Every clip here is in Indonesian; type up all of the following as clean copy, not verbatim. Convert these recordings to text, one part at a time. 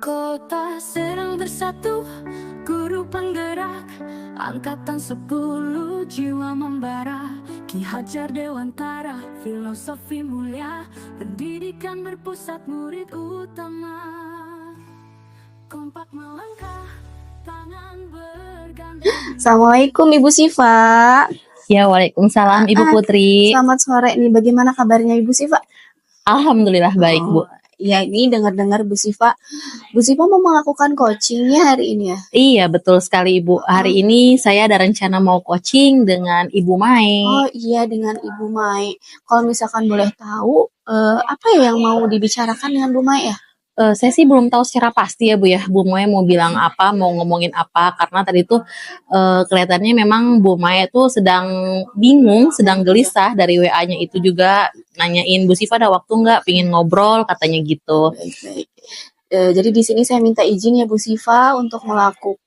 kota sedang bersatu, guru penggerak Angkatan 10 jiwa membara. Ki Hajar Dewantara, filosofi mulia, pendidikan berpusat murid utama. Kompak melangkah, tangan bergandeng. Assalamualaikum Ibu Siva. Ya, waalaikumsalam Ibu Putri. Selamat sore nih. Bagaimana kabarnya Ibu Siva? Alhamdulillah baik, Bu. Ya, ini dengar-dengar Bu Siva mau melakukan coachingnya hari ini ya? Iya, betul sekali Ibu. Hari ini saya ada rencana mau coaching dengan Ibu Mai. Oh iya, dengan Ibu Mai. Kalau misalkan boleh tahu, apa ya yang mau dibicarakan dengan Bu Mai ya? Saya sih belum tahu secara pasti ya Bu ya, Bu Mai mau bilang apa, mau ngomongin apa, karena tadi tuh kelihatannya memang Bu Mai itu sedang bingung, sedang gelisah. Dari WA-nya itu juga nanyain, Bu Siva ada waktu nggak, pingin ngobrol katanya gitu. Baik. Jadi di sini saya minta izin ya Bu Siva untuk melakukan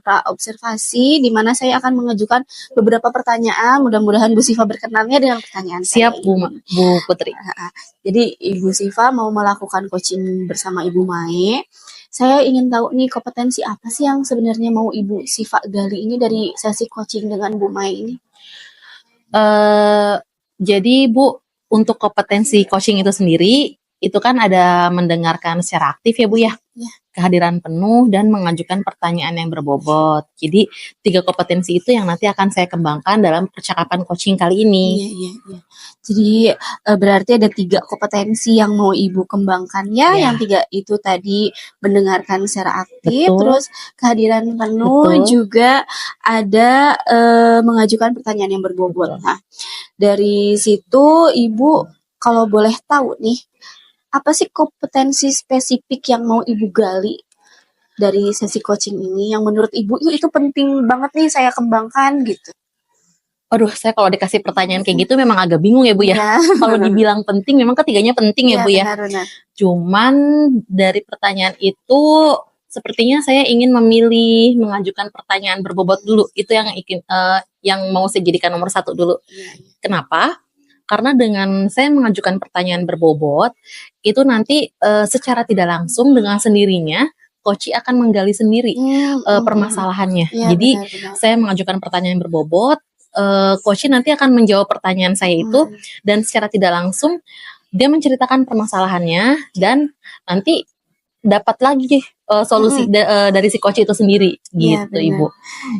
pra-observasi, di mana saya akan mengajukan beberapa pertanyaan. Mudah-mudahan Bu Siva berkenannya dengan pertanyaan saya. Siap Bu Putri. Jadi Ibu Siva mau melakukan coaching bersama Ibu Mai. Saya ingin tahu nih, kompetensi apa sih yang sebenarnya mau Ibu Siva gali ini dari sesi coaching dengan Bu Mai ini? Jadi Bu, untuk kompetensi coaching itu sendiri, itu kan ada mendengarkan secara aktif ya Bu ya, kehadiran penuh dan mengajukan pertanyaan yang berbobot. Jadi 3 kompetensi itu yang nanti akan saya kembangkan dalam percakapan coaching kali ini. Iya. Jadi berarti ada 3 kompetensi yang mau Ibu kembangkan ya. Yang 3 itu tadi mendengarkan secara aktif, terus kehadiran penuh, juga ada mengajukan pertanyaan yang berbobot. Nah, dari situ Ibu kalau boleh tahu nih, apa sih kompetensi spesifik yang mau Ibu gali dari sesi coaching ini yang menurut Ibu itu penting banget nih saya kembangkan gitu? Aduh, saya kalau dikasih pertanyaan kayak gitu memang agak bingung ya Bu ya. Kalau dibilang penting, memang ketiganya penting ya Bu ya. Benar. Cuman dari pertanyaan itu sepertinya saya ingin memilih mengajukan pertanyaan berbobot dulu. Itu yang mau saya jadikan nomor 1 dulu. Kenapa? Karena dengan saya mengajukan pertanyaan berbobot, itu nanti secara tidak langsung dengan sendirinya, coach akan menggali sendiri permasalahannya. Jadi benar. saya mengajukan pertanyaan berbobot, coach nanti akan menjawab pertanyaan saya itu, dan secara tidak langsung dia menceritakan permasalahannya, dan nanti dapat lagi solusi dari si coach itu sendiri, gitu Ibu.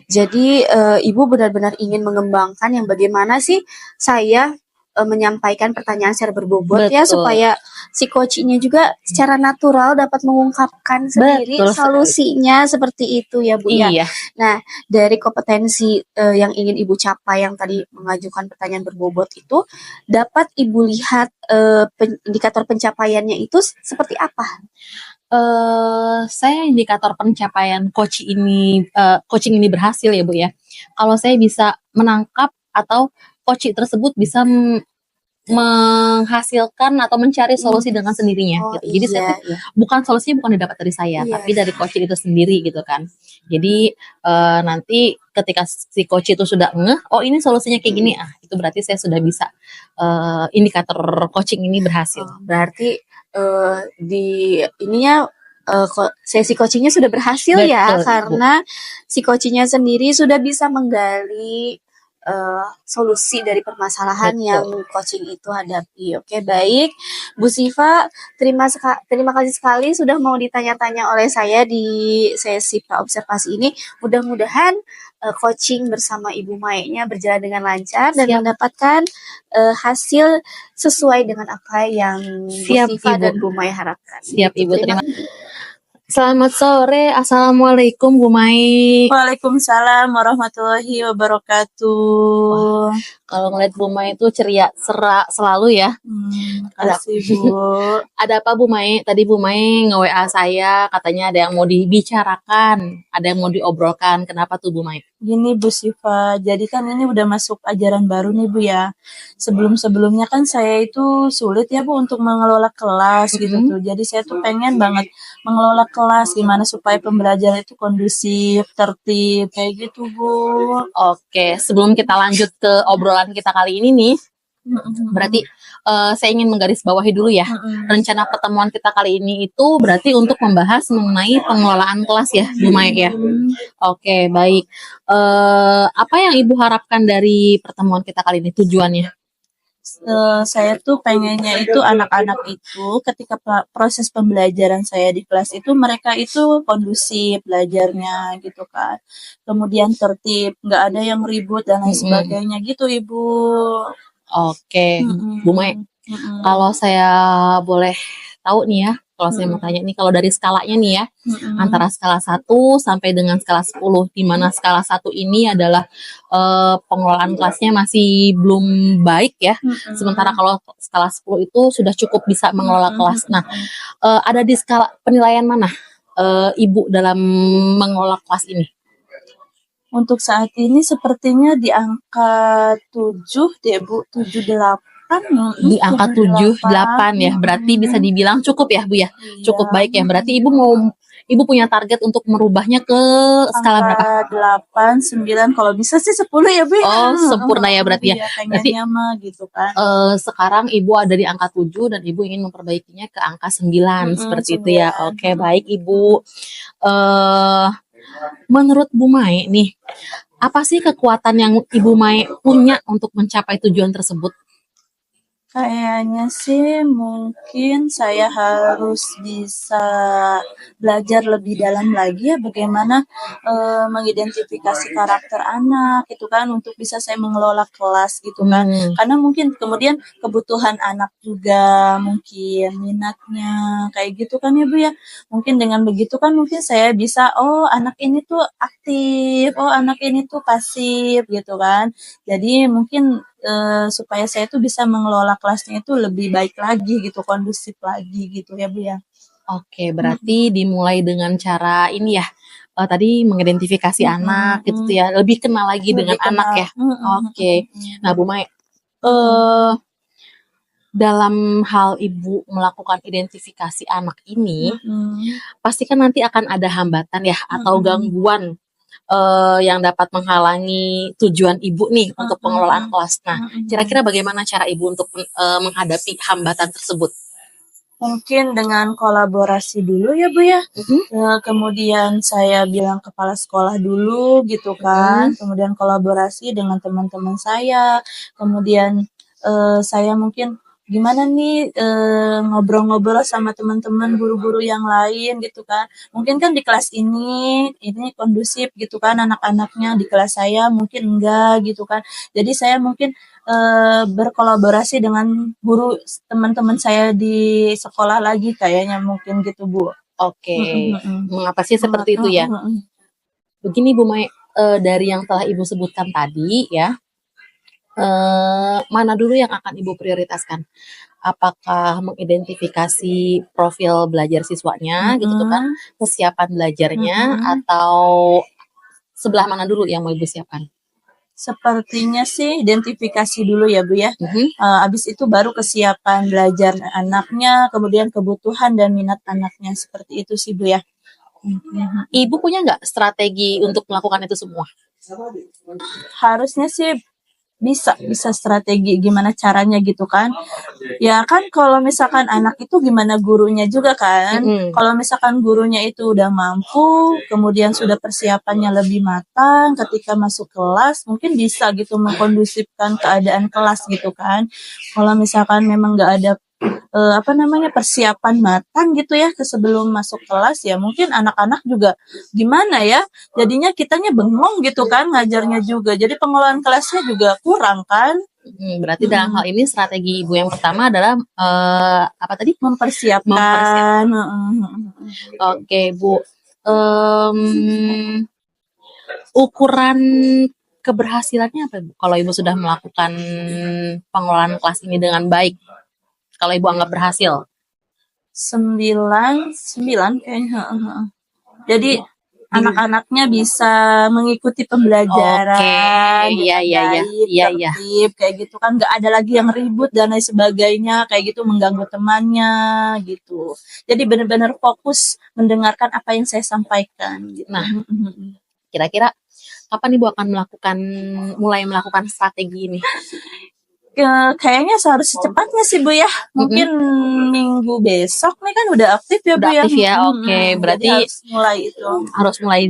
Jadi Ibu benar-benar ingin mengembangkan yang bagaimana sih saya menyampaikan pertanyaan secara berbobot. Ya, supaya si coachingnya juga secara natural dapat mengungkapkan sendiri solusinya seperti itu ya Bu ya. Nah, dari kompetensi yang ingin Ibu capai yang tadi mengajukan pertanyaan berbobot itu, dapat Ibu lihat indikator pencapaiannya itu seperti apa? Saya indikator pencapaian coaching ini berhasil ya Bu ya, kalau saya bisa menangkap atau coach tersebut bisa menghasilkan atau mencari solusi dengan sendirinya gitu. Jadi saya bukan solusinya bukan didapat dari saya, tapi dari coach itu sendiri gitu kan. Jadi nanti ketika si coach itu sudah oh ini solusinya kayak gini, itu berarti saya sudah bisa indikator coaching ini berhasil. Berarti di ininya sesi coachingnya sudah berhasil. Betul, ya, karena si coachingnya sendiri sudah bisa menggali solusi dari permasalahan yang coaching itu hadapi. Oke, baik Bu Siva, terima kasih sekali sudah mau ditanya-tanya oleh saya di sesi pra-observasi ini. Mudah-mudahan coaching bersama Ibu Mai-nya berjalan dengan lancar dan mendapatkan hasil sesuai dengan apa yang Bu Siva dan Bu Mai harapkan. Siap Ibu, terima kasih. Selamat sore, Assalamualaikum Bu Mai. Waalaikumsalam warahmatullahi wabarakatuh. Kalau ngeliat Bu Mai itu ceria selalu ya. Makasih Bu. Ada apa Bu Mai? Tadi Bu Mai nge-WA saya, katanya ada yang mau dibicarakan, ada yang mau diobrolkan. Kenapa tuh Bu Mai? Gini Bu Siva, jadi kan ini udah masuk ajaran baru nih Bu ya. Sebelum-sebelumnya kan saya itu sulit ya Bu untuk mengelola kelas gitu tuh. Jadi saya tuh pengen banget mengelola kelas gimana supaya pembelajaran itu kondusif, tertib, kayak gitu Bu. Oke, sebelum kita lanjut ke obrolan kita kali ini nih, Berarti saya ingin menggarisbawahi dulu ya. Rencana pertemuan kita kali ini itu berarti untuk membahas mengenai pengelolaan kelas ya, Bu Mai ya. Oke, baik. Apa yang Ibu harapkan dari pertemuan kita kali ini, tujuannya? Saya tuh pengennya itu anak-anak itu ketika proses pembelajaran saya di kelas itu mereka itu kondusif belajarnya gitu kan. Kemudian tertib, nggak ada yang ribut dan lain sebagainya gitu Ibu. Oke, Bu Mai. Kalau saya boleh tahu nih ya, kalau saya mau tanya nih, kalau dari skalanya nih ya, antara skala 1 sampai dengan skala 10, di mana skala 1 ini adalah pengelolaan kelasnya masih belum baik ya, sementara kalau skala 10 itu sudah cukup bisa mengelola kelas. Nah, ada di skala penilaian mana Ibu dalam mengelola kelas ini? Untuk saat ini sepertinya di angka 7 deh Bu, 7-8. Di angka 7-8 ya, berarti bisa dibilang cukup ya Bu ya, cukup baik ya. Berarti Ibu punya target untuk merubahnya ke skala berapa? 8, 9, kalau bisa sih 10 ya Bu. Oh, sempurna ya berarti ya. Berarti pengennya mah gitu kan. sekarang Ibu ada di angka 7 dan Ibu ingin memperbaikinya ke angka 9 seperti itu ya. Oke, baik Ibu. Menurut Bu Mai nih, apa sih kekuatan yang Ibu Mai punya untuk mencapai tujuan tersebut? Kayaknya sih mungkin saya harus bisa belajar lebih dalam lagi ya bagaimana mengidentifikasi karakter anak gitu kan untuk bisa saya mengelola kelas gitu kan. Karena mungkin kemudian kebutuhan anak juga mungkin minatnya kayak gitu kan ya Bu ya. Mungkin dengan begitu kan mungkin saya bisa anak ini tuh aktif, anak ini tuh pasif gitu kan. Jadi mungkin supaya saya tuh bisa mengelola kelasnya itu lebih baik lagi gitu, kondusif lagi gitu ya Bu ya. Oke, berarti dimulai dengan cara ini ya, tadi mengidentifikasi anak gitu ya, lebih kenal lagi dengan anak ya. Oke. Nah Bu Mai, dalam hal Ibu melakukan identifikasi anak ini, pasti kan nanti akan ada hambatan ya atau gangguan yang dapat menghalangi tujuan Ibu nih untuk pengelolaan kelas. Nah, kira-kira bagaimana cara Ibu untuk menghadapi hambatan tersebut? Mungkin dengan kolaborasi dulu ya Bu ya. Kemudian saya bilang kepala sekolah dulu gitu kan. Kemudian kolaborasi dengan teman-teman saya. Kemudian saya mungkin gimana nih ngobrol-ngobrol sama teman-teman guru-guru yang lain gitu kan. Mungkin kan di kelas ini kondusif gitu kan anak-anaknya, di kelas saya mungkin enggak gitu kan. Jadi saya mungkin berkolaborasi dengan guru teman-teman saya di sekolah lagi kayaknya mungkin gitu Bu. Oke. Mengapa sih seperti itu ya? Begini Bu Mai, dari yang telah Ibu sebutkan tadi ya, mana dulu yang akan Ibu prioritaskan? Apakah mengidentifikasi profil belajar siswanya gitu kan, kesiapan belajarnya, atau sebelah mana dulu yang mau Ibu siapkan? Sepertinya sih identifikasi dulu ya Bu ya. Habis itu baru kesiapan belajar anaknya, kemudian kebutuhan dan minat anaknya, seperti itu sih Bu ya. Ibu punya nggak strategi untuk melakukan itu semua? Harusnya sih bisa strategi gimana caranya gitu kan. Ya kan kalau misalkan anak itu gimana gurunya juga kan. Kalau misalkan gurunya itu udah mampu, kemudian sudah persiapannya lebih matang ketika masuk kelas, mungkin bisa gitu mengkondusifkan keadaan kelas gitu kan. Kalau misalkan memang nggak ada persiapan matang gitu ya ke sebelum masuk kelas, ya mungkin anak-anak juga gimana ya, jadinya kitanya bengong gitu kan ngajarnya juga, jadi pengelolaan kelasnya juga kurang kan. Berarti dalam hal ini strategi Ibu yang pertama adalah apa tadi? Mempersiapkan. Oke Bu, ukuran keberhasilannya apa Bu? Kalau Ibu sudah melakukan pengelolaan kelas ini dengan baik, kalau Ibu anggap berhasil? 9 kayaknya. Jadi anak-anaknya bisa mengikuti pembelajaran tertib kayak gitu kan, nggak ada lagi yang ribut dan lain sebagainya kayak gitu, mengganggu temannya gitu. Jadi benar-benar fokus mendengarkan apa yang saya sampaikan gitu. Nah, kira-kira kapan Ibu akan mulai melakukan strategi ini? Kayaknya seharusnya secepatnya sih Bu ya. Mungkin minggu besok nih kan udah aktif ya Bu Udah ya. aktif ya, oke. Jadi Berarti harus mulai itu. harus mulai.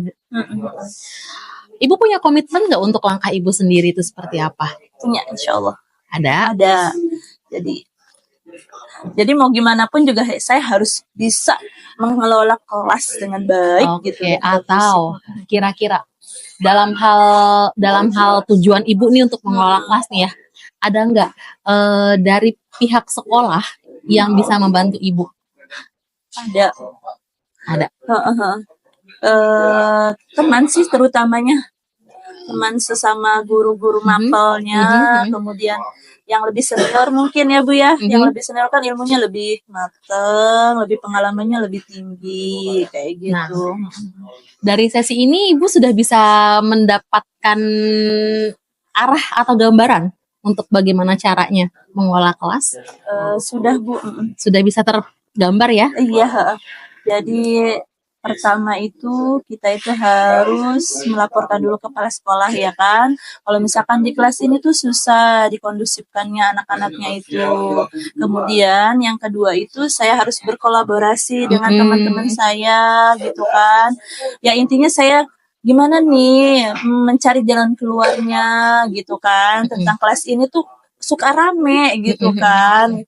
Ibu punya komitmen nggak untuk langkah ibu sendiri itu seperti apa? Punya insya Allah. Ada. Jadi mau gimana pun juga saya harus bisa mengelola kelas dengan baik Oke, gitu. atau kira-kira dalam hal tujuan ibu nih untuk mengelola kelas nih ya, ada nggak dari pihak sekolah yang bisa membantu ibu? Ada. Ada. Teman sih terutamanya, teman sesama guru-guru mapelnya, kemudian yang lebih senior mungkin ya Bu ya, yang lebih senior kan ilmunya lebih mateng, lebih pengalamannya lebih tinggi kayak gitu. Dari sesi ini ibu sudah bisa mendapatkan arah atau gambaran untuk bagaimana caranya mengelola kelas? Sudah Bu. Sudah bisa tergambar ya? Iya. Jadi pertama itu kita itu harus melaporkan dulu kepala sekolah ya kan. Kalau misalkan di kelas ini tuh susah dikondusifkannya anak-anaknya itu. Kemudian yang kedua itu saya harus berkolaborasi dengan teman-teman saya gitu kan. Ya intinya saya gimana nih mencari jalan keluarnya gitu kan. Tentang kelas ini tuh suka rame gitu kan.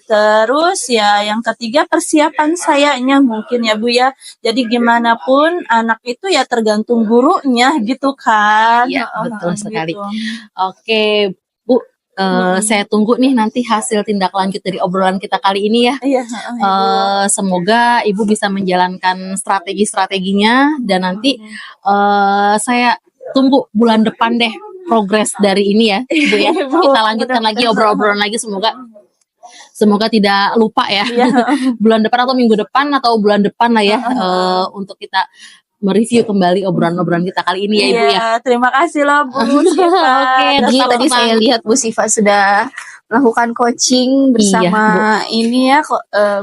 Terus ya yang ketiga persiapan sayanya mungkin ya Bu ya. Jadi gimana pun anak itu ya tergantung gurunya gitu kan. Iya, betul sekali. Gitu. Oke, Bu, saya tunggu nih nanti hasil tindak lanjut dari obrolan kita kali ini ya. Iya. Semoga Ibu bisa menjalankan strategi-strateginya dan nanti saya tunggu bulan depan deh progres dari ini ya, Bu ya. Kita lanjutkan lagi obrol-obrolan lagi, semoga tidak lupa ya. Bulan depan atau minggu depan atau bulan depan lah ya, untuk kita mereview kembali obrolan-obrolan kita kali ini ya Ibu ya. Terima kasih loh Bu Siva. Oke, Jadi tadi saya lihat Bu Siva sudah melakukan coaching bersama ini ya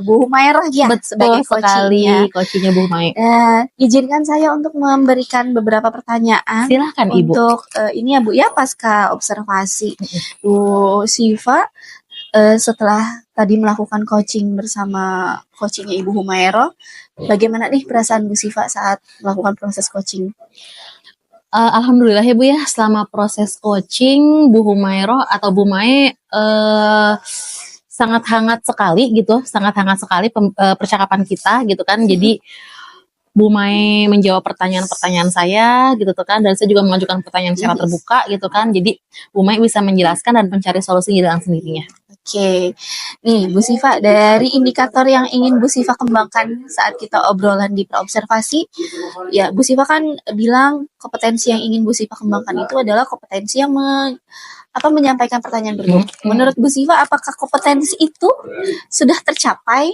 Bu Humairah ya sebagai coachingnya. Coachingnya Bu Mai. Izinkan saya untuk memberikan beberapa pertanyaan. Silahkan Ibu. Untuk ini ya Bu ya pasca observasi Bu Siva. Setelah tadi melakukan coaching bersama coachingnya Ibu Humairah, bagaimana nih perasaan Bu Siva saat melakukan proses coaching? Alhamdulillah ya Bu ya, selama proses coaching Bu Humairah atau Bu Mai sangat hangat sekali percakapan kita gitu kan. Jadi Bu Mai menjawab pertanyaan-pertanyaan saya gitu kan, dan saya juga mengajukan pertanyaan secara terbuka gitu kan. Jadi Bu Mai bisa menjelaskan dan mencari solusi dengan sendirinya. Oke, nih Bu Siva, dari indikator yang ingin Bu Siva kembangkan saat kita obrolan di praobservasi, ya Bu Siva kan bilang kompetensi yang ingin Bu Siva kembangkan itu adalah kompetensi yang menyampaikan pertanyaan berbobot. Menurut Bu Siva, apakah kompetensi itu sudah tercapai?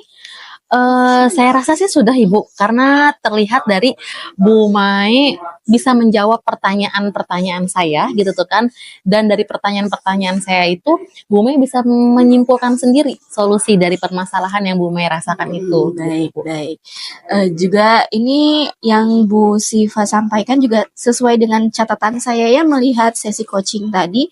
Saya rasa sih sudah Ibu, karena terlihat dari Bu Mai bisa menjawab pertanyaan-pertanyaan saya gitu tuh kan, dan dari pertanyaan-pertanyaan saya itu Bu Mai bisa menyimpulkan sendiri solusi dari permasalahan yang Bu Mai rasakan itu. Baik. Juga ini yang Bu Siva sampaikan juga sesuai dengan catatan saya ya melihat sesi coaching tadi.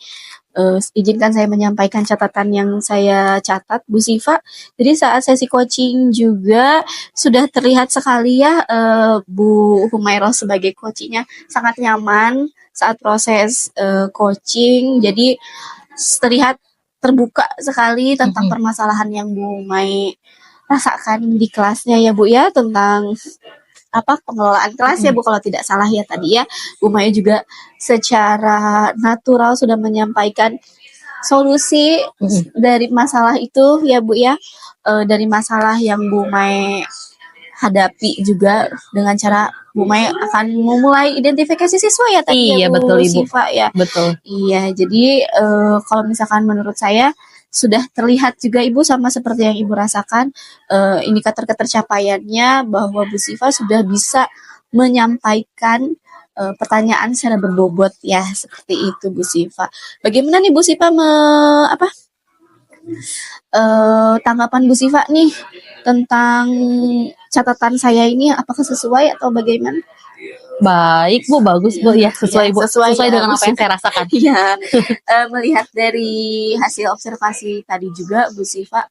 Izinkan saya menyampaikan catatan yang saya catat Bu Siva. Jadi saat sesi coaching juga sudah terlihat sekali ya Bu Humairah sebagai coachingnya sangat nyaman saat proses coaching. Jadi terlihat terbuka sekali tentang permasalahan yang Bu Mai rasakan di kelasnya ya Bu ya, tentang pengelolaan kelas ya Bu kalau tidak salah ya tadi ya. Bu Mai juga secara natural sudah menyampaikan solusi dari masalah itu ya Bu ya, dari masalah yang Bu Mai hadapi juga dengan cara Bu Mai akan memulai identifikasi siswa ya tadi ya Bu betul, Ibu. Siva ya. Betul. Iya, jadi kalau misalkan menurut saya sudah terlihat juga Ibu sama seperti yang Ibu rasakan, indikator ketercapaiannya bahwa Bu Siva sudah bisa menyampaikan pertanyaan secara berbobot ya, seperti itu Bu Siva. Bagaimana nih Bu Siva tanggapan Bu Siva nih tentang catatan saya ini apakah sesuai atau bagaimana? Baik Bu, bagus Bu ya, sesuai Ya, Bu, sesuai sesuai ya, dengan Bu apa yang Siva. saya rasakan. Iya, melihat dari hasil observasi tadi juga Bu Siva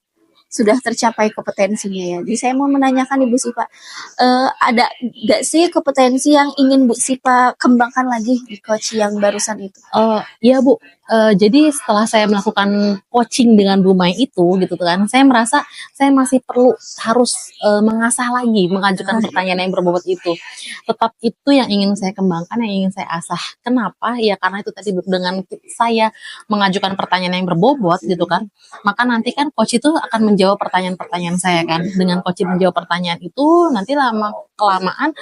sudah tercapai kompetensinya ya. Jadi saya mau menanyakan Ibu Siva, ada nggak sih kompetensi yang ingin Bu Siva kembangkan lagi di coach yang barusan itu? Iya Bu, jadi setelah saya melakukan coaching dengan Bu Mai itu gitu kan, saya merasa saya masih perlu harus mengasah lagi, mengajukan pertanyaan yang berbobot itu. Tetap itu yang ingin saya kembangkan, yang ingin saya asah. Kenapa? Ya karena itu tadi dengan saya mengajukan pertanyaan yang berbobot gitu kan, maka nanti kan coach itu akan menjawab pertanyaan-pertanyaan saya kan. Dengan coach menjawab pertanyaan itu, nanti lama kelamaan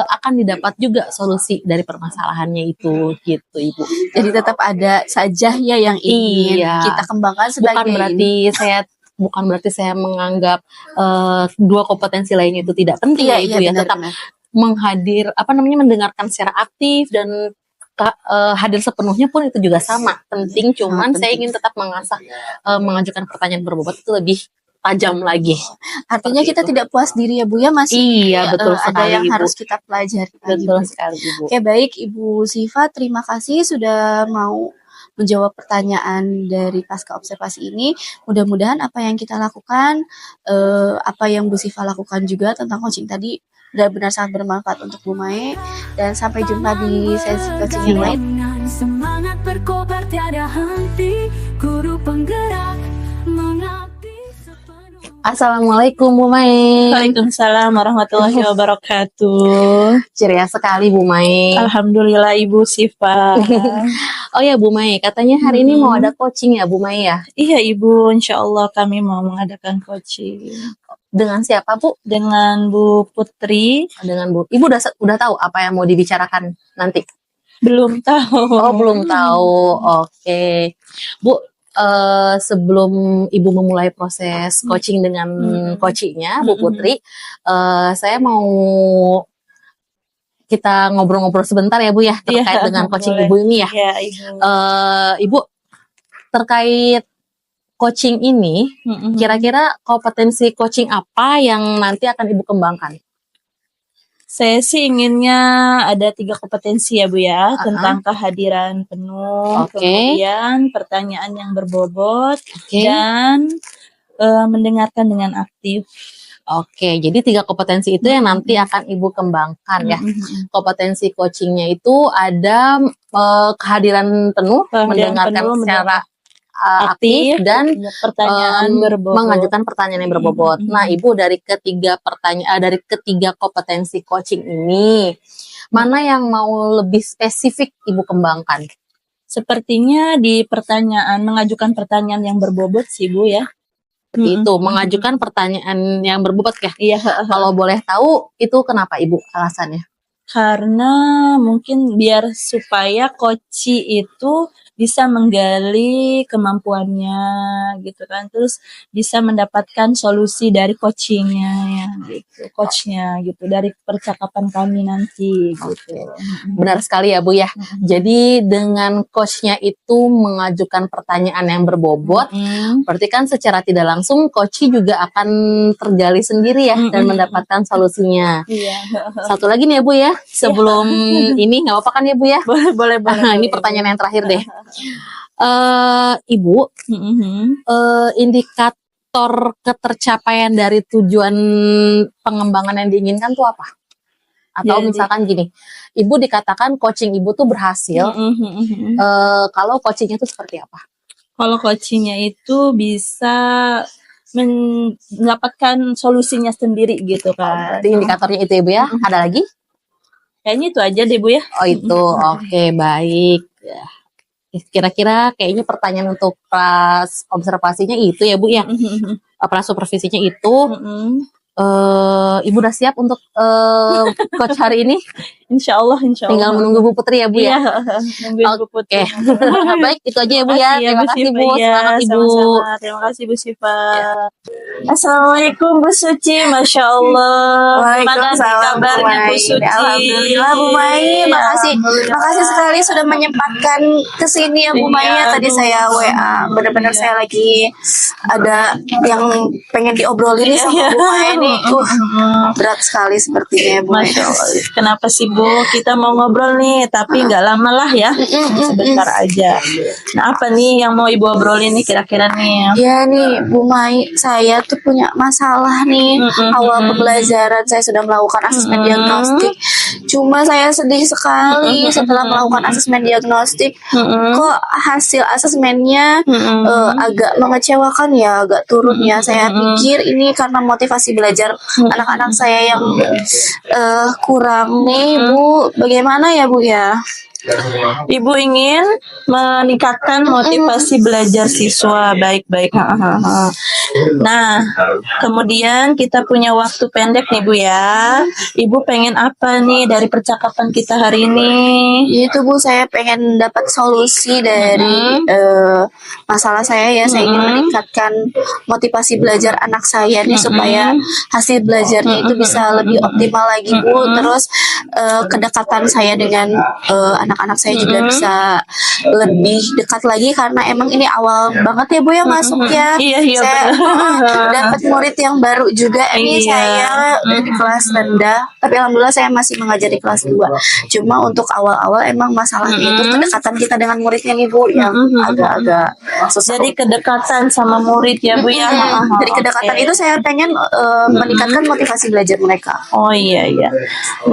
akan didapat juga solusi dari permasalahannya itu gitu Ibu. Jadi tetap ada saja ya yang ingin Iya. kita kembangkan sebagai Bukan berarti saya menganggap dua kompetensi lain itu tidak penting ya Ibu ya. benar, Tetap benar. mendengarkan secara aktif dan hadir sepenuhnya pun itu juga sama penting. Cuman saya ingin tetap mengasah mengajukan pertanyaan berbobot itu lebih tajam lagi. Artinya kita itu. tidak puas diri ya Bu ya, masih Iya, betul ada sekali, yang Ibu. harus kita pelajari lagi, Betul Bu. sekali Ibu. Oke, baik Ibu Siva, terima kasih sudah mau menjawab pertanyaan dari pasca observasi ini. Mudah-mudahan apa yang kita lakukan, apa yang Bu Siva lakukan juga tentang coaching tadi benar-benar sangat bermanfaat untuk Bu Mae. Dan sampai jumpa di sesi coaching yang lain. Dengan semangat berkobar tiada henti, guru penggerak mengabdi sepenuh. Assalamualaikum Bu Mai. Waalaikumsalam warahmatullahi wabarakatuh. Ceria sekali Bu Mai. Alhamdulillah Ibu Siva. Oh ya Bu Mai, katanya hari ini mau ada coaching ya Bu Mai ya? Iya Ibu, insya Allah kami mau mengadakan coaching Dengan siapa Bu? dengan Bu Putri. Dengan Bu. Ibu udah tahu apa yang mau dibicarakan nanti? Belum tahu. Oh belum tahu. Oke. Bu, sebelum Ibu memulai proses coaching dengan coachingnya Bu Putri, saya mau kita ngobrol-ngobrol sebentar ya Bu ya terkait Iya, dengan coaching boleh. Ibu ini ya. Iya Ibu. Ibu terkait coaching ini, kira-kira kompetensi coaching apa yang nanti akan Ibu kembangkan? Saya sih inginnya ada 3 kompetensi ya Bu ya, tentang kehadiran penuh, Oke. kemudian pertanyaan yang berbobot, Oke. dan mendengarkan dengan aktif. Oke, jadi 3 kompetensi itu yang nanti akan Ibu kembangkan ya. Kompetensi coachingnya itu ada kehadiran penuh, Kehadiran mendengarkan penuh, secara aktif dan pertanyaan berbobot. mengajukan pertanyaan yang berbobot. Nah, Ibu dari ketiga kompetensi coaching ini, mana yang mau lebih spesifik Ibu kembangkan? Sepertinya di mengajukan pertanyaan yang berbobot sih Bu ya. Seperti itu, mengajukan pertanyaan yang berbobot ya. Iya, Kalau boleh tahu, itu kenapa Ibu alasannya? karena mungkin biar supaya coachi itu bisa menggali kemampuannya gitu kan, terus bisa mendapatkan solusi dari coachingnya ya gitu, coachnya gitu, dari percakapan kami nanti gitu. Benar sekali ya Bu ya. Jadi dengan coachnya itu mengajukan pertanyaan yang berbobot, berarti kan secara tidak langsung coachi juga akan tergali sendiri ya dan mendapatkan solusinya. Iya. Satu lagi nih ya Bu ya, sebelum ini nggak apa-apa kan ya Bu ya? boleh. Ini pertanyaan yang terakhir deh. Ibu, indikator ketercapaian dari tujuan pengembangan yang diinginkan tuh apa? Atau Jadi- misalkan gini, Ibu dikatakan coaching Ibu tuh berhasil, kalau coachingnya tuh seperti apa? Kalau coachingnya itu bisa mendapatkan solusinya sendiri gitu kan. Berarti indikatornya itu ya Bu ya? Ada lagi? Kayaknya itu aja deh Bu ya. Oh itu, oke baik. Kira-kira kayaknya pertanyaan untuk pas observasinya itu ya Bu ya? Pas supervisinya itu. Ibu udah siap untuk coach hari ini? Insya Allah. Tinggal menunggu Bu Putri ya Bu ya? Iya, nungguin Bu Putri. Baik, itu aja ya Bu ya. Terima kasih Bu. Semangat Ibu. Sama-sama. Terima kasih Bu Siva. Assalamualaikum Bu Suci, Masya Allah. Waalaikumsalam kabarnya Bu Suci? Alhamdulillah Bu Mai, makasih sekali sudah menyempatkan kesini ya Bu Mai. Iya, Tadi aduh. saya WA, benar-benar saya lagi ada yang pengen diobrolin nih sama Bu Mai nih. Berat sekali sepertinya Bu Mai. Masya Allah. Kenapa sih Bu? Kita mau ngobrol nih, tapi nggak lama lah ya, sebentar aja. Nah, apa nih yang mau Ibu obrolin nih kira-kira nih? Ya nih Bu Mai, saya tuh punya masalah nih. Awal pembelajaran saya sudah melakukan asesmen diagnostik. Cuma saya sedih sekali setelah melakukan asesmen diagnostik. Kok hasil asesmennya agak mengecewakan ya, agak turun ya. Saya pikir ini karena motivasi belajar anak-anak saya yang kurang nih Bu. Bagaimana ya Bu ya? Ibu ingin meningkatkan motivasi belajar siswa. Baik-baik. Nah, kemudian kita punya waktu pendek nih Bu ya. Ibu pengen apa nih dari percakapan kita hari ini? Itu Bu, saya pengen dapat solusi dari masalah saya ya. Saya ingin meningkatkan motivasi belajar anak saya nih supaya hasil belajarnya itu bisa lebih optimal lagi Bu. Terus kedekatan saya dengan anak-anak saya juga bisa lebih dekat lagi karena emang ini awal banget ya Bu ya masuk ya. Iya, Saya benar. dapat murid yang baru juga ini Iya. saya dari kelas rendah, tapi alhamdulillah saya masih mengajar di kelas 2. Cuma untuk awal-awal emang masalahnya itu kedekatan kita dengan muridnya nih Bu yang agak-agak susah. Jadi kedekatan sama murid ya Bu ya. Dari kedekatan Oke. itu saya pengen meningkatkan motivasi belajar mereka. Oh iya.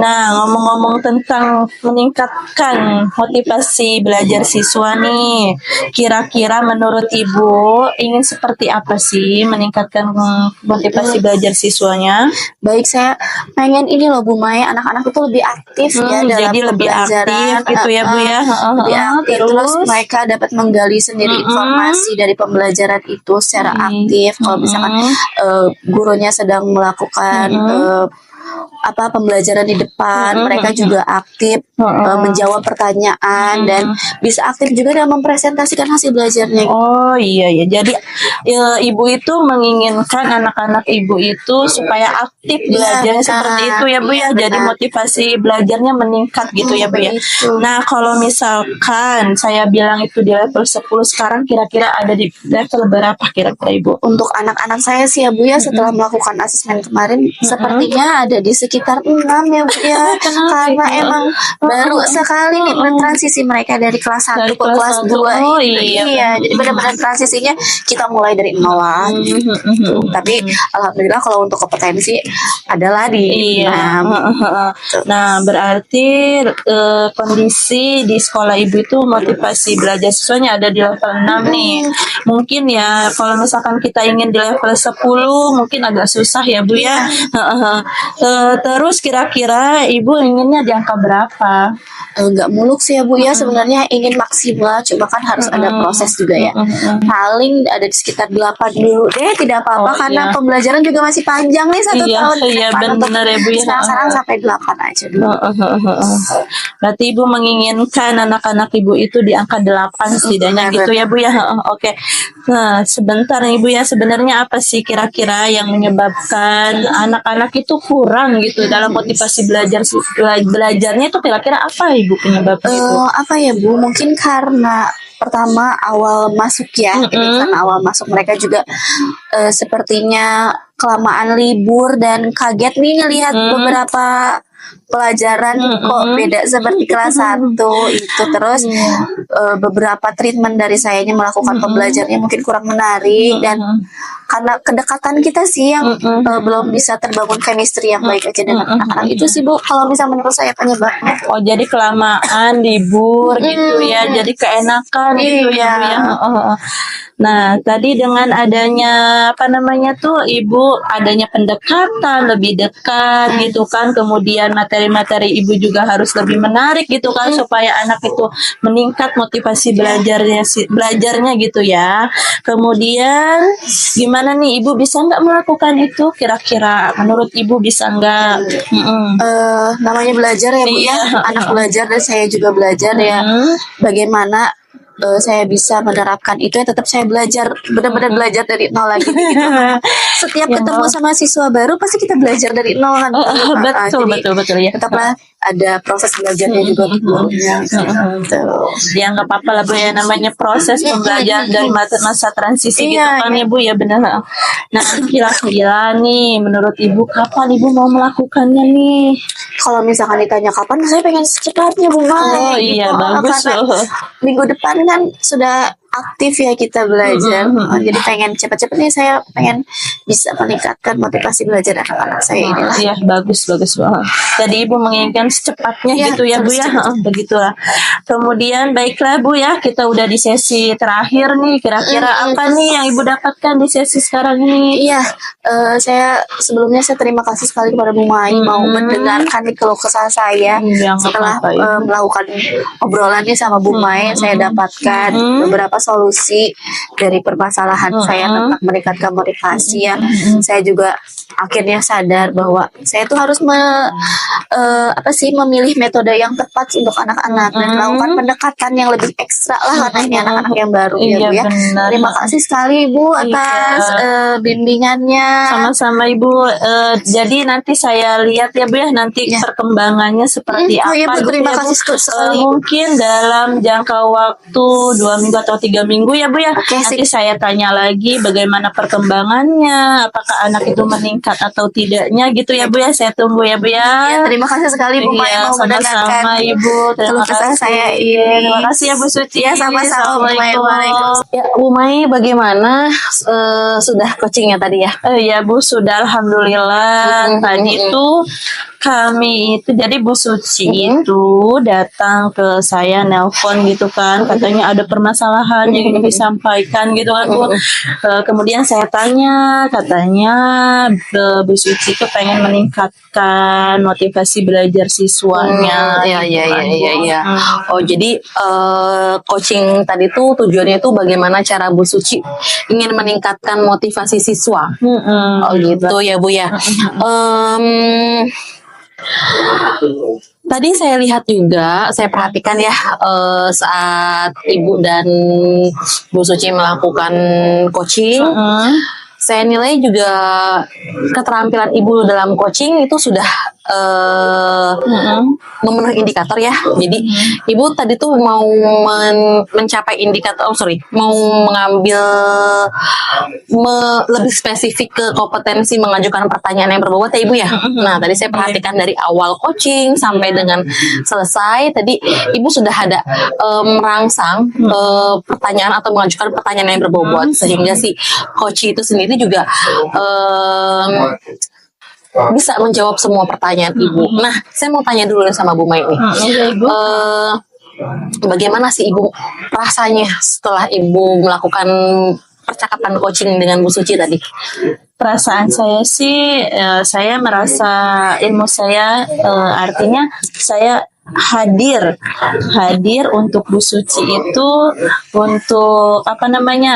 Nah, ngomong-ngomong tentang meningkatkan motivasi belajar siswa nih, kira-kira menurut Ibu ingin seperti apa sih meningkatkan motivasi belajar siswanya? Baik, saya pengen ini loh Bu Maya, anak-anak itu lebih aktif ya dalam Jadi lebih pembelajaran. aktif gitu ya Bu ya. Lebih aktif, terus mereka dapat menggali sendiri informasi dari pembelajaran itu secara aktif. Kalau misalkan gurunya sedang melakukan pembelajaran di depan, mereka juga aktif menjawab pertanyaan dan bisa aktif juga dalam mempresentasikan hasil belajarnya. Oh iya. Jadi Ibu itu menginginkan anak-anak Ibu itu supaya aktif belajarnya benar. seperti itu ya Bu ya. Iya, Jadi benar. motivasi belajarnya meningkat gitu ya Bu ya. Begitu. Nah, kalau misalkan saya bilang itu di level 10, sekarang kira-kira ada di level berapa kira-kira Ibu? Untuk anak-anak saya sih ya Bu ya, setelah melakukan asesmen kemarin sepertinya ada di sekitar 6 ya Bu ya. Karena emang baru sekali nih transisi mereka dari kelas 1 ke Dari kelas kelas 2 satu. Oh, itu. iya. Jadi benar-benar transisinya kita mulai dari nol lagi. Tapi alhamdulillah kalau untuk kompetensi adalah di Iya. 6. Nah, berarti kondisi di sekolah Ibu itu motivasi belajar siswanya ada di level 6 nih. Mungkin ya kalau misalkan kita ingin di level 10 mungkin agak susah ya Bu ya. Terus kira-kira Ibu inginnya di angka berapa? Enggak muluk sih ya Bu ya, sebenarnya ingin maksimal, cuma kan harus ada proses juga ya. Paling ada di sekitar 8 dulu deh, tidak apa-apa Oh, karena iya. pembelajaran juga masih panjang nih 1 Iya, tahun ke iya, depan. Untuk benar ya, Bu, ya. sekarang sampai 8 aja dulu. Berarti Ibu menginginkan anak-anak Ibu itu di angka 8 setidaknya gitu ya Bu ya. Oke. Nah, sebentar nih Ibu ya, sebenarnya apa sih kira-kira yang menyebabkan anak-anak itu kurang gitu dalam motivasi belajarnya itu kira-kira apa Ibu penyebabnya itu? Apa ya Bu? Mungkin karena pertama awal masuk ya, jadi karena awal masuk mereka juga sepertinya kelamaan libur dan kaget nih ngelihat beberapa pelajaran kok beda seperti kelas 1 itu. Terus beberapa treatment dari sayanya melakukan pembelajarannya mungkin kurang menarik dan karena kedekatan kita sih yang belum bisa terbangun chemistry yang baik aja dengan anak-anak itu sih Bu, kalau misalnya menurut saya penyebabnya. Oh, jadi kelamaan libur gitu ya. Jadi keenakan gitu ya, Bu ya. Nah, tadi dengan adanya Ibu adanya pendekatan lebih dekat gitu kan. Kemudian materi-materi Ibu juga harus lebih menarik gitu kan supaya anak itu meningkat motivasi belajarnya gitu ya. Kemudian gimana nih Ibu bisa nggak melakukan itu kira-kira menurut Ibu bisa nggak? Namanya belajar ya Bu ya, Iya. anak belajar dan saya juga belajar ya. Bagaimana saya bisa menerapkan itu ya tetap saya belajar benar-benar belajar dari nol lagi gitu. Setiap Ya, ketemu sama siswa baru pasti kita belajar dari nol kan. betul Jadi betul ya. tetaplah ada proses belajarnya juga gurunya. Gitu. Ya nggak apa-apa lah Bu ya, namanya proses pembelajaran dari masa transisi gitu Iya, kan ya Bu ya, benar. Nah kira-kira nih menurut Ibu kapan Ibu mau melakukannya nih? Kalau misalkan ditanya kapan, saya pengen secepatnya Bu Mai. Oh iya, bagus Karena loh. minggu depan kan sudah aktif ya kita belajar. Jadi pengen cepet-cepet nih, saya pengen bisa meningkatkan motivasi belajar anak-anak saya inilah. Iya bagus banget. Jadi Ibu menginginkan secepatnya Iya, gitu ya Bu ya, secepatnya. Begitulah. Kemudian baiklah Bu ya, kita udah di sesi terakhir nih. Kira-kira apa nih yang Ibu dapatkan di sesi sekarang ini? Iya, saya sebelumnya saya terima kasih sekali kepada Bu Mai mau mendengarkan nih keluh kesah saya. Iya, nggak Setelah apa-apa, Ibu. melakukan obrolannya sama Bu Mai, saya dapatkan beberapa solusi dari permasalahan saya tentang meningkatkan motivasi ya. Saya juga akhirnya sadar bahwa saya tuh harus memilih metode yang tepat untuk anak-anak dan melakukan pendekatan yang lebih ekstra lah karena ini anak-anak yang baru ya Iya, Bu ya. benar. Terima kasih sekali Bu atas bimbingannya. Sama-sama Ibu. Jadi nanti saya lihat ya Bu ya, nanti Ya. perkembangannya seperti Oh apa. iya Bu, gitu terima ya, Bu. kasih sekali. Mungkin dalam jangka waktu 2 minggu atau 3 minggu ya Bu ya. Oke, Nanti saya tanya lagi bagaimana perkembangannya, apakah anak itu meningkat atau tidaknya gitu ya Bu ya. Saya tunggu ya Bu Ya, ya. terima kasih sekali Bu Mai Iya, mau mendengarkan sama-sama Ibu. keluh kesah saya ini. Terima kasih ya Bu Suci. Ya, sama-sama Bu Mai. Assalamualaikum. Ya, Bu Mai, bagaimana sudah coachingnya tadi ya? Ya Bu, sudah alhamdulillah. Tadi itu kami itu jadi Bu Suci itu datang ke saya, nelpon gitu kan, katanya ada permasalahan yang ingin disampaikan gitu kan Bu. Kemudian saya tanya, katanya Bu Suci itu pengen meningkatkan motivasi belajar siswanya. Iya, iya, gitu kan, iya, Bu. iya. Oh, jadi coaching tadi tuh tujuannya itu bagaimana cara Bu Suci ingin meningkatkan motivasi siswa. Oh gitu ya Bu ya. Tadi saya lihat juga, saya perhatikan ya saat Ibu dan Bu Suci melakukan coaching, saya nilai juga keterampilan Ibu dalam coaching itu sudah memenuhi indikator ya. Jadi Ibu tadi tuh mau mencapai indikator, mau mengambil lebih spesifik ke kompetensi mengajukan pertanyaan yang berbobot ya Ibu ya. Nah tadi saya perhatikan dari awal coaching sampai dengan selesai, tadi Ibu sudah ada merangsang pertanyaan atau mengajukan pertanyaan yang berbobot sehingga si coach itu sendiri juga bisa menjawab semua pertanyaan Ibu. Nah, saya mau tanya dulu sama Bu Mai nih. Bagaimana sih Ibu rasanya setelah Ibu melakukan percakapan coaching dengan Bu Suci tadi? Perasaan saya sih, saya merasa ilmu saya, artinya saya hadir untuk Bu Suci itu untuk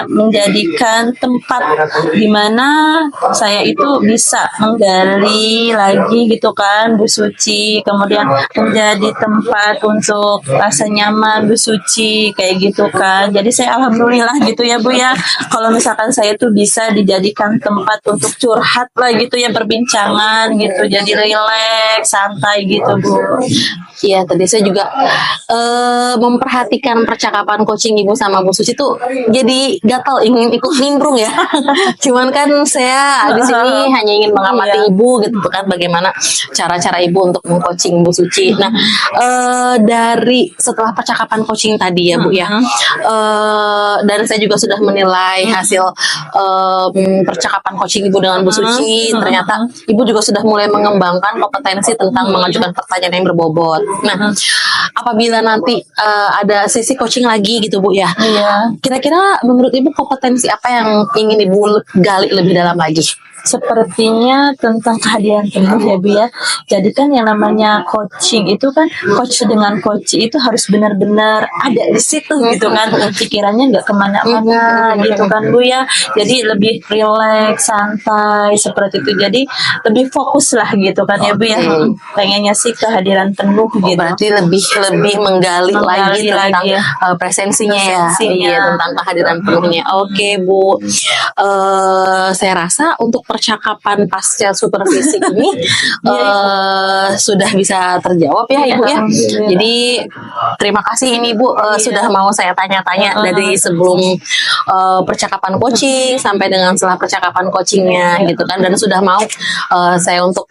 menjadikan tempat di mana saya itu bisa menggali lagi gitu kan Bu Suci, kemudian menjadi tempat untuk rasa nyaman Bu Suci kayak gitu kan. Jadi saya alhamdulillah gitu ya Bu ya, kalau misalkan saya tuh bisa dijadikan tempat untuk curhat lah gitu ya, perbincangan gitu, jadi rileks santai gitu Bu. Iya, tadi saya juga memperhatikan percakapan coaching Ibu sama Bu Suci tuh jadi gatal ingin ikut nimbrung ya. Cuman kan saya di sini hanya ingin mengamati Ibu gitu kan, bagaimana cara-cara Ibu untuk mengcoaching Bu Suci. Nah, dari setelah percakapan coaching tadi ya Bu ya, dan saya juga sudah menilai hasil percakapan coaching Ibu dengan Bu Suci. Ternyata Ibu juga sudah mulai mengembangkan kompetensi tentang mengajukan pertanyaan yang berbobot. Nah, apabila nanti ada sesi coaching lagi gitu Bu ya, kira-kira menurut Ibu kompetensi apa yang ingin Ibu gali lebih dalam lagi? Sepertinya tentang kehadiran penuh ya Bu ya. Jadi kan yang namanya coaching itu kan, coach dengan coach itu harus benar-benar ada di situ gitu kan, pikirannya nggak kemana-mana gitu kan Bu ya. Jadi lebih rileks, santai seperti itu. Jadi lebih fokus lah gitu kan ya Bu ya. Pengennya sih kehadiran penuh gitu. Berarti lebih lebih menggali lagi tentang ya. presensinya ya, Presensinya. iya, tentang kehadiran penuhnya. Oke Bu, saya rasa untuk percakapan pasca supervisi ini sudah bisa terjawab ya Ibu ya. Alhamdulillah. Jadi terima kasih ini Bu sudah mau saya tanya-tanya dari sebelum percakapan coaching sampai dengan setelah percakapan coachingnya gitu kan, dan sudah mau saya untuk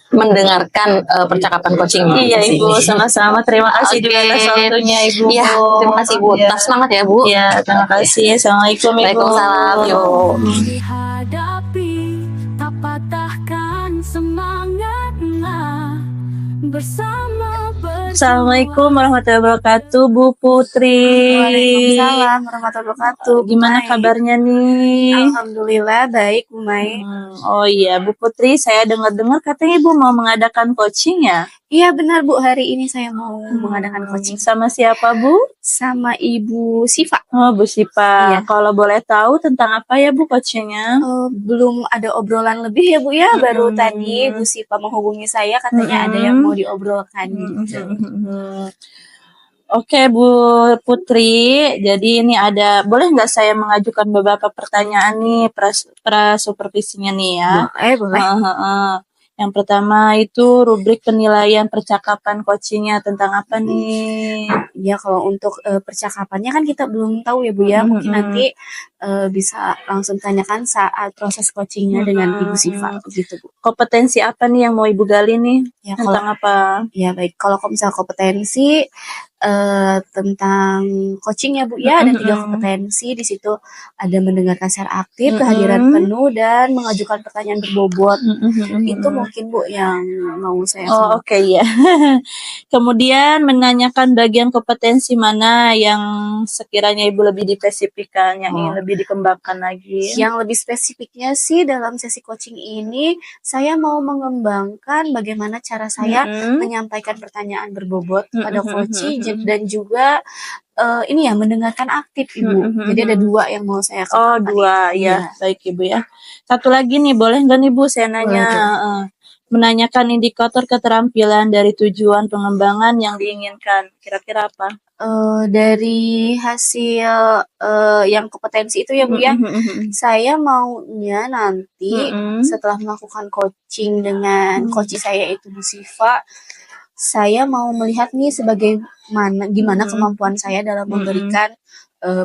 mendengarkan percakapan coaching. Iya Ibu, sama-sama. Terima kasih juga atas waktunya Ibu. Iya, terima kasih Bu. Ya. Tetap semangat ya Bu. Ya, terima kasih. Assalamualaikum Ibu. Waalaikumsalam. Yuk. Dihadapi, tak patahkan semangatlah bersama. Assalamualaikum warahmatullahi wabarakatuh, Bu Putri. Waalaikumsalam warahmatullahi wabarakatuh. Gimana Mai. kabarnya nih? Alhamdulillah baik, Bu Mai. Oh iya, Bu Putri, saya dengar-dengar katanya Ibu mau mengadakan coaching ya? Iya benar Bu, hari ini saya mau mengadakan coaching Sama siapa Bu? sama Ibu Siva. Oh Bu Sipa. Iya. Kalau boleh tahu tentang apa ya Bu coachingnya? Belum ada obrolan lebih ya Bu ya, baru tadi Bu Siva menghubungi saya katanya ada yang mau diobrolkan gitu. Oke Bu Putri, jadi ini ada, boleh nggak saya mengajukan beberapa pertanyaan nih supervisinya nih ya? Boleh. Yang pertama itu rubrik penilaian percakapan coachingnya tentang apa nih? Ya kalau untuk percakapannya kan kita belum tahu ya Bu ya, mungkin nanti bisa langsung tanyakan saat proses coachingnya dengan Ibu Siva gitu Bu. Kompetensi apa nih yang mau Ibu gali nih? Ya Tentang apa? Ya baik, kalau misalnya kompetensi tentang coaching ya Bu ya, ada 3 kompetensi di situ, ada mendengarkan secara aktif, kehadiran penuh, dan mengajukan pertanyaan berbobot. Itu mungkin Bu yang mau saya Oh oke ya. Kemudian menanyakan bagian kompetensi mana yang sekiranya Ibu lebih dispesifikkan, yang ingin lebih dikembangkan lagi. Yang lebih spesifiknya sih dalam sesi coaching ini, saya mau mengembangkan bagaimana cara saya menyampaikan pertanyaan berbobot pada coaching dan juga ini ya mendengarkan aktif Ibu. Jadi ada 2 yang mau saya Oh kembangkan. 2 ya, baik Ibu ya. Satu lagi nih, boleh nggak nih Bu saya nanya? Menanyakan indikator keterampilan dari tujuan pengembangan yang diinginkan. Kira-kira apa? Dari hasil yang kompetensi itu ya Bu ya, saya maunya nanti setelah melakukan coaching dengan coach saya itu Bu Siva, saya mau melihat nih gimana kemampuan saya dalam memberikan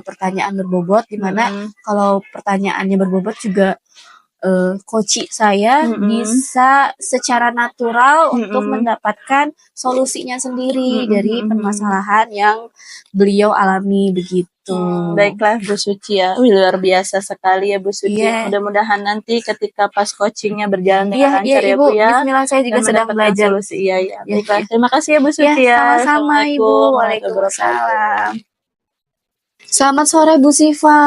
pertanyaan berbobot, dimana kalau pertanyaannya berbobot juga coach saya bisa secara natural untuk mendapatkan solusinya sendiri dari permasalahan yang beliau alami begitu. Baiklah Bu Suci ya. Luar biasa sekali ya Bu Suci. Iya. Mudah-mudahan nanti ketika pas coachingnya berjalan Iya, dengan lancar ya Ibu. Bu ya. Bismillah, saya juga Dan sedang mendapatkan belajar. solusi. Iya, iya. Iya, Baiklah. iya. Terima kasih ya Bu Suci Ya, ya. sama-sama Ibu. Assalamualaikum warahmatullahi wabarakatuh. Waalaikumsalam. Selamat sore Bu Siva.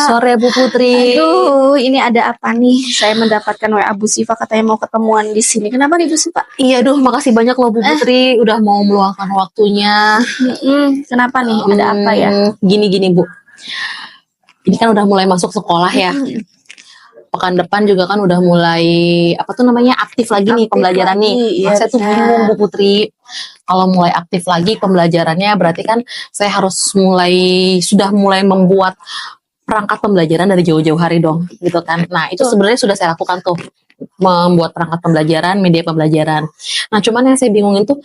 Sore Bu Putri. Aduh, ini ada apa nih? Saya mendapatkan WA Bu Siva katanya mau ketemuan di sini. Kenapa nih Bu Siva? Iya, makasih banyak loh Bu Putri udah mau meluangkan waktunya. Kenapa nih? Ada apa ya? Gini Bu. Ini kan udah mulai masuk sekolah ya. Pekan depan juga kan udah mulai aktif lagi nih pembelajaran lagi, nih. iya, Saya tuh benar. bingung Bu Putri. Kalau mulai aktif lagi pembelajarannya berarti kan saya harus sudah mulai membuat perangkat pembelajaran dari jauh-jauh hari dong, gitu kan. Nah, itu sebenarnya sudah saya lakukan tuh, membuat perangkat pembelajaran, media pembelajaran. Nah, cuman yang saya bingungin tuh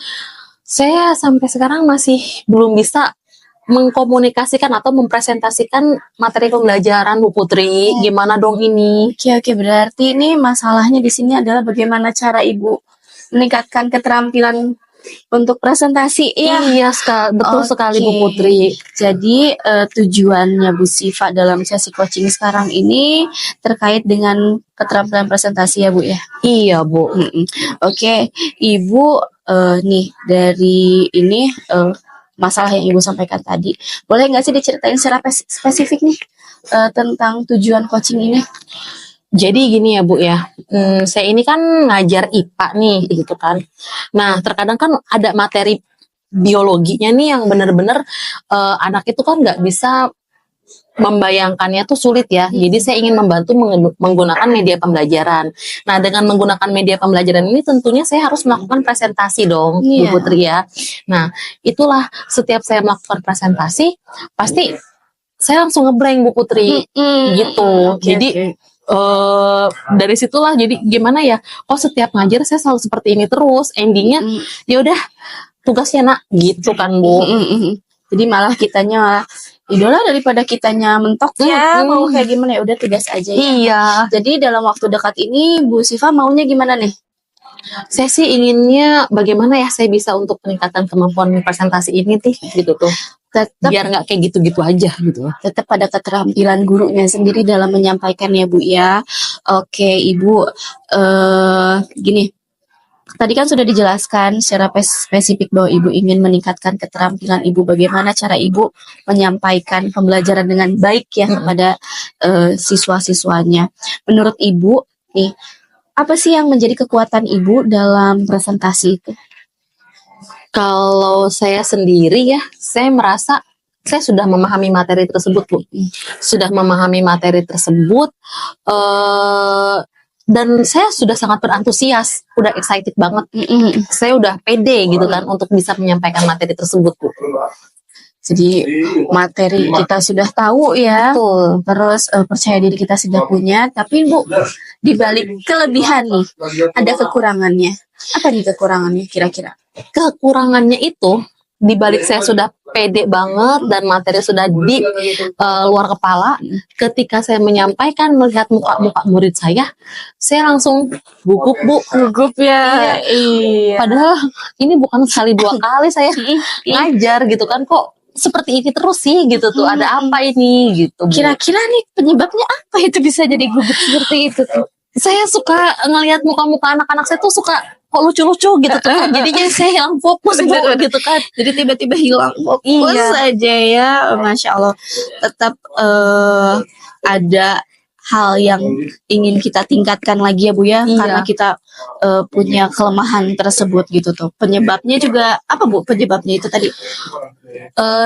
saya sampai sekarang masih belum bisa mengkomunikasikan atau mempresentasikan materi pembelajaran Bu Putri. Gimana dong ini? Oke, berarti ini masalahnya di sini adalah bagaimana cara Ibu meningkatkan keterampilan untuk presentasi. Iya, betul sekali Bu Putri. Jadi tujuannya Bu Siva dalam sesi coaching sekarang ini terkait dengan keterampilan presentasi ya Bu ya. Iya Bu. Oke, Ibu nih dari ini masalah yang Ibu sampaikan tadi, boleh nggak sih diceritain secara spesifik nih tentang tujuan coaching ini? Jadi gini ya Bu ya, saya ini kan ngajar IPA nih gitu kan. Nah terkadang kan ada materi biologinya nih yang bener-bener anak itu kan nggak bisa membayangkannya tuh sulit ya. Jadi saya ingin membantu menggunakan media pembelajaran. Nah, dengan menggunakan media pembelajaran ini tentunya saya harus melakukan presentasi dong, Bu Iya. Putri ya. Nah, itulah setiap saya melakukan presentasi pasti saya langsung ngeblank, Bu Putri. Gitu. Oke, Jadi oke. dari situlah jadi gimana ya? Kok setiap ngajar saya selalu seperti ini terus? Endingnya ya udah tugasnya nak gitu kan, Bu. Jadi malah kitanya idola daripada kitanya mentok ya, mau kayak gimana ya udah tugas aja ya. Iya. Jadi dalam waktu dekat ini Bu Siva maunya gimana nih? Saya sih inginnya bagaimana ya saya bisa untuk meningkatkan kemampuan presentasi ini gitu tuh. Tetap Biar nggak kayak gitu-gitu aja gitu. tetap pada keterampilan gurunya sendiri dalam menyampaikan ya Bu ya. Oke Ibu, gini. Tadi kan sudah dijelaskan secara spesifik bahwa Ibu ingin meningkatkan keterampilan Ibu, bagaimana cara Ibu menyampaikan pembelajaran dengan baik ya kepada siswa-siswanya. Menurut Ibu nih, apa sih yang menjadi kekuatan Ibu dalam presentasi itu? Kalau saya sendiri ya, saya merasa saya sudah memahami materi tersebut, Bu. Sudah memahami materi tersebut, dan saya sudah sangat berantusias, udah excited banget. Saya udah pede gitu kan untuk bisa menyampaikan materi tersebut, Bu. Jadi materi kita sudah tahu ya, Betul. terus percaya diri kita sudah punya, tapi Bu, di balik kelebihan nih, ada kekurangannya. Apa nih kekurangannya kira-kira? Kekurangannya itu di balik saya sudah pede banget dan materi sudah di luar kepala, ketika saya menyampaikan melihat muka-muka murid saya langsung gugup, Bu. Gugup ya. Iya. Padahal ini bukan sekali dua kali saya ngajar gitu kan, kok seperti ini terus sih gitu tuh, ada apa ini gitu, Bu. Kira-kira nih penyebabnya apa itu bisa jadi gugup seperti itu tuh? Saya suka ngelihat muka-muka anak-anak saya tuh suka kok lucu-lucu gitu tuh kan. Jadinya saya hilang fokus, Bu, gitu kan. Jadi tiba-tiba hilang fokus aja ya. Masya Allah. Tetap ada hal yang ingin kita tingkatkan lagi ya Bu ya, karena kita punya kelemahan tersebut gitu tuh. Penyebabnya juga apa Bu? Penyebabnya itu tadi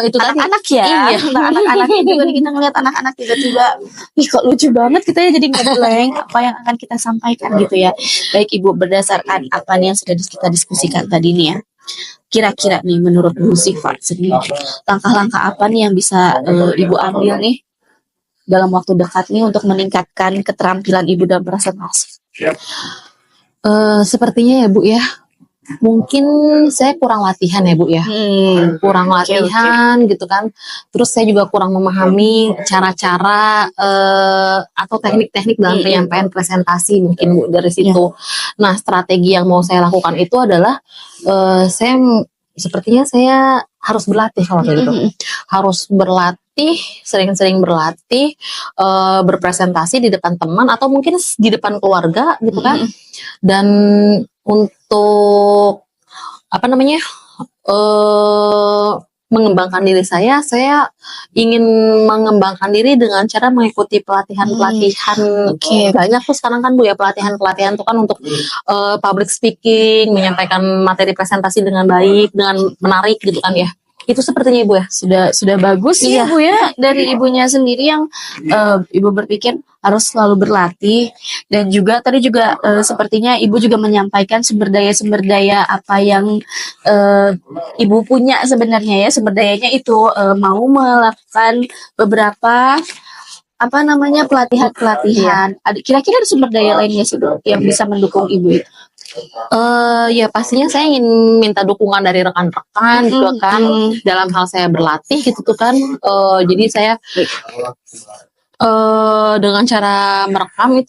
Itu tadi anak-anak ya. Iya. Nah, anak-anaknya juga nih, kita ngeliat anak-anak tiba-tiba, ih kok lucu banget, kita jadi ngeblank apa yang akan kita sampaikan gitu ya. Baik Ibu, berdasarkan apa nih yang sudah kita diskusikan tadi nih ya, kira-kira nih menurut Bu Siva sendiri, langkah-langkah apa nih yang bisa Ibu ambil nih dalam waktu dekat nih untuk meningkatkan keterampilan Ibu dalam presentasi? Sepertinya ya, Bu ya, mungkin saya kurang latihan ya, Bu ya. Kurang latihan gitu kan. Terus saya juga kurang memahami cara-cara atau teknik-teknik dalam penyampaian presentasi mungkin, Bu, dari situ. Nah, strategi yang mau saya lakukan itu adalah sepertinya saya harus berlatih kalau kayak gitu. Harus berlatih, sering-sering berlatih, berpresentasi di depan teman atau mungkin di depan keluarga gitu kan. Dan untuk apa namanya, mengembangkan diri saya ingin mengembangkan diri dengan cara mengikuti pelatihan-pelatihan. Banyak tuh sekarang kan, Bu ya, pelatihan-pelatihan tuh kan untuk public speaking, menyampaikan materi presentasi dengan baik, dengan menarik gitu kan ya. Itu sepertinya Ibu ya. Sudah bagus ya Bu ya, dari Ibunya sendiri yang Ibu berpikir harus selalu berlatih, dan juga tadi juga sepertinya Ibu juga menyampaikan sumber daya apa yang Ibu punya sebenarnya ya. Sumber dayanya itu mau melakukan beberapa apa namanya pelatihan. Kira-kira ada sumber daya lainnya sih Bu yang bisa mendukung Ibu itu? Ya pastinya saya ingin minta dukungan dari rekan-rekan gitu kan, dalam hal saya berlatih gitu tuh kan. Jadi saya dengan cara merekam.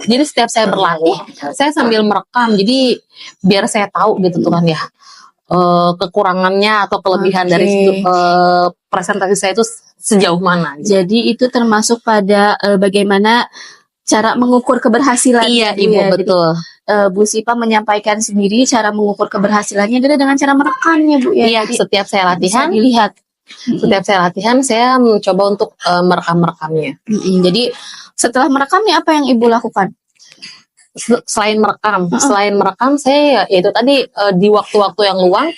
Jadi setiap saya berlatih saya sambil merekam, jadi biar saya tahu gitu tuh kan ya, kekurangannya atau kelebihan dari situ, presentasi saya itu sejauh mana gitu. Jadi itu termasuk pada bagaimana cara mengukur keberhasilan. Iya, Bu, Ibu, ya. betul. Jadi, Bu Siva menyampaikan sendiri cara mengukur keberhasilannya adalah dengan cara merekamnya, Bu ya. Iya, Jadi, setiap saya latihan, bisa dilihat. saya mencoba untuk merekam-rekamnya. Jadi setelah merekamnya apa yang Ibu lakukan? Selain merekam saya ya itu tadi di waktu-waktu yang luang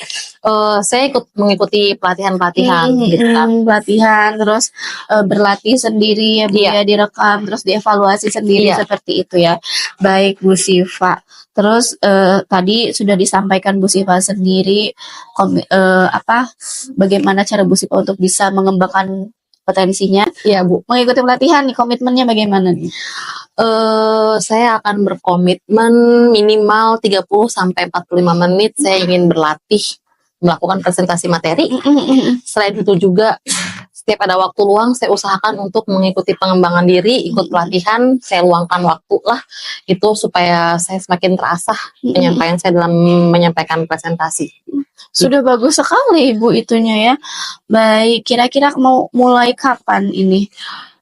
saya ikut mengikuti pelatihan-pelatihan gitu kan. Pelatihan terus berlatih sendiri ya Bu Iya. ya, direkam terus dievaluasi sendiri Iya. seperti itu ya. Baik Bu Siva. Terus tadi sudah disampaikan Bu Siva sendiri bagaimana cara Bu Siva untuk bisa mengembangkan potensinya. Iya Bu. Mengikuti pelatihan nih, komitmennya bagaimana nih? Saya akan berkomitmen minimal 30 sampai 45 menit saya ingin berlatih melakukan presentasi materi. Selain itu juga setiap ada waktu luang saya usahakan untuk mengikuti pengembangan diri, ikut pelatihan, saya luangkan waktu lah itu supaya saya semakin terasah penyampaian saya dalam menyampaikan presentasi. Sudah bagus sekali Ibu itunya ya. Baik, kira-kira mau mulai kapan ini?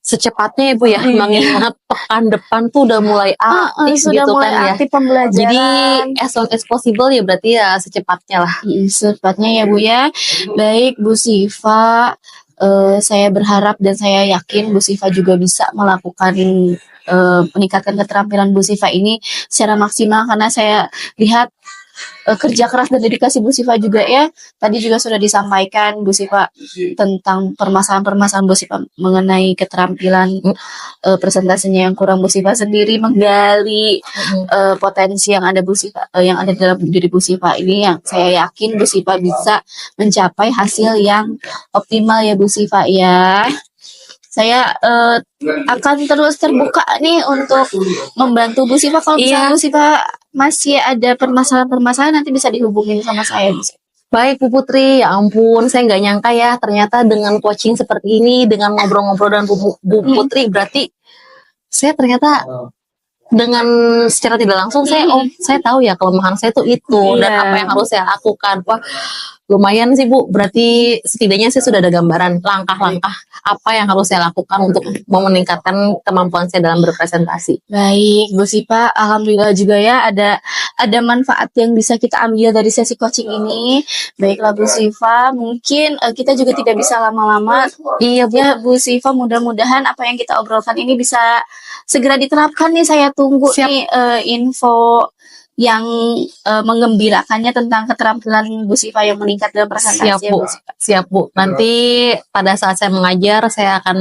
Secepatnya Ibu ya, mengingat pekan depan tuh udah mulai aktif sudah gitu mulai kan ya. aktif pembelajaran. Jadi as soon as possible ya berarti ya secepatnya lah. Secepatnya ya Bu ya. Baik Bu Siva, saya berharap dan saya yakin Bu Siva juga bisa melakukan meningkatkan keterampilan Bu Siva ini secara maksimal karena saya lihat kerja keras dan dedikasi Bu Siva juga ya. Tadi juga sudah disampaikan Bu Siva tentang permasalahan-permasalahan Bu Siva mengenai keterampilan presentasinya yang kurang. Bu Siva sendiri menggali potensi yang ada Bu Siva yang ada dalam diri Bu Siva ini yang saya yakin Bu Siva bisa mencapai hasil yang optimal ya Bu Siva ya. Saya akan terus terbuka nih untuk membantu Bu Siva. Kalau misalnya Bu Siva masih ada permasalahan-permasalahan nanti bisa dihubungin sama saya. Baik Bu Putri, ya ampun saya nggak nyangka ya ternyata dengan coaching seperti ini, dengan ngobrol-ngobrol dengan Bu Putri berarti saya ternyata dengan secara tidak langsung saya tahu ya kelemahan saya tuh itu dan apa yang harus saya lakukan. Wah lumayan sih Bu, berarti setidaknya saya sudah ada gambaran langkah-langkah apa yang harus saya lakukan untuk meningkatkan kemampuan saya dalam berpresentasi. Baik Bu Siva, alhamdulillah juga ya ada manfaat yang bisa kita ambil dari sesi coaching ini. Baiklah Bu Siva, mungkin kita juga tidak bisa lama-lama. Iya Bu. Ya Bu Siva, mudah-mudahan apa yang kita obrolkan ini bisa segera diterapkan nih. Saya tunggu nih info yang menggembirakannya tentang keterampilan Bu Siva yang meningkat dalam presentasi. Siap Bu. Nanti pada saat saya mengajar saya akan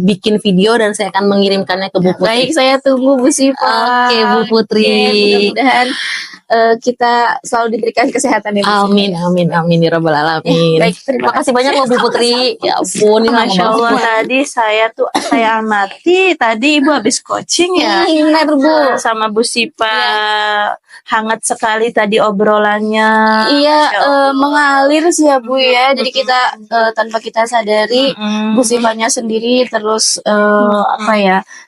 bikin video dan saya akan mengirimkannya ke Bu Putri. Baik, saya tunggu Bu Siva. Oke Bu Putri. Mudah-mudahan kita selalu diberikan kesehatan ya Bu Siva. Amin ya rabbal alamin. Baik, terima kasih banyak loh Bu Putri. Ya ampun, ini Masya Allah, tadi saya amati tadi Ibu habis coaching ya. Benar Bu. Sama Bu Siva. Hangat sekali tadi obrolannya. Iya, mengalir sih ya Bu ya. Jadi kita tanpa kita sadari Bu Sivanya sendiri terus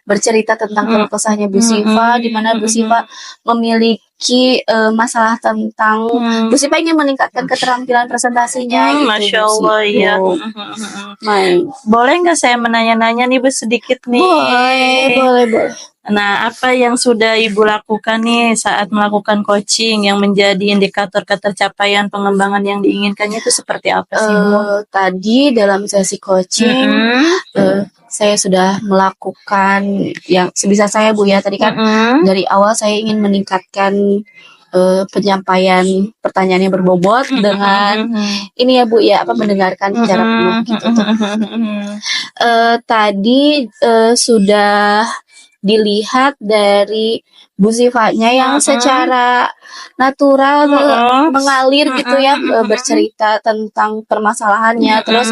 bercerita tentang keluh kesahnya Bu Siva, di mana Bu Siva memiliki masalah tentang Bu Siva ingin meningkatkan keterampilan presentasinya. Gitu, Masya Allah ya. Boleh nggak saya menanya-nanya nih Bu sedikit nih? Boleh. Nah, apa yang sudah Ibu lakukan nih saat melakukan coaching yang menjadi indikator ketercapaian pengembangan yang diinginkannya itu seperti apa sih Bu? Tadi dalam sesi coaching saya sudah melakukan yang sebisa saya Bu ya. Tadi kan dari awal saya ingin meningkatkan penyampaian pertanyaannya berbobot dengan ini ya Bu ya, mendengarkan secara penuh gitu. Tadi sudah dilihat dari Bu Sivanya yang secara natural mengalir gitu ya, bercerita tentang permasalahannya, terus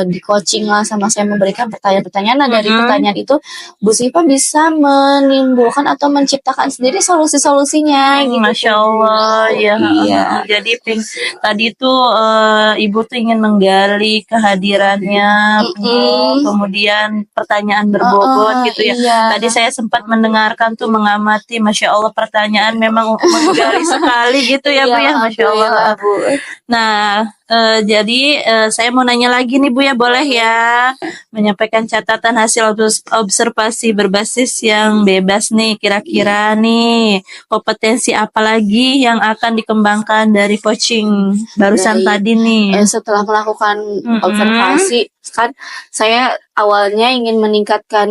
di coaching lah sama saya memberikan pertanyaan-pertanyaan. Nah dari pertanyaan itu Bu Siva bisa menimbulkan atau menciptakan sendiri solusi-solusinya gitu. Masya Allah ya. Iya. Jadi tadi tuh Ibu tuh ingin menggali kehadirannya, kemudian pertanyaan berbobot gitu ya. Iya. Tadi saya sempat mendengarkan tuh, mengamati, Masya Allah pertanyaan memang menggali sekali gitu ya Bu ya. Masya Allah Bu. Nah jadi saya mau nanya lagi nih Bu ya, boleh ya menyampaikan catatan hasil observasi berbasis yang bebas nih, kira-kira nih kompetensi apa lagi yang akan dikembangkan dari coaching barusan tadi nih? Setelah melakukan observasi kan saya awalnya ingin meningkatkan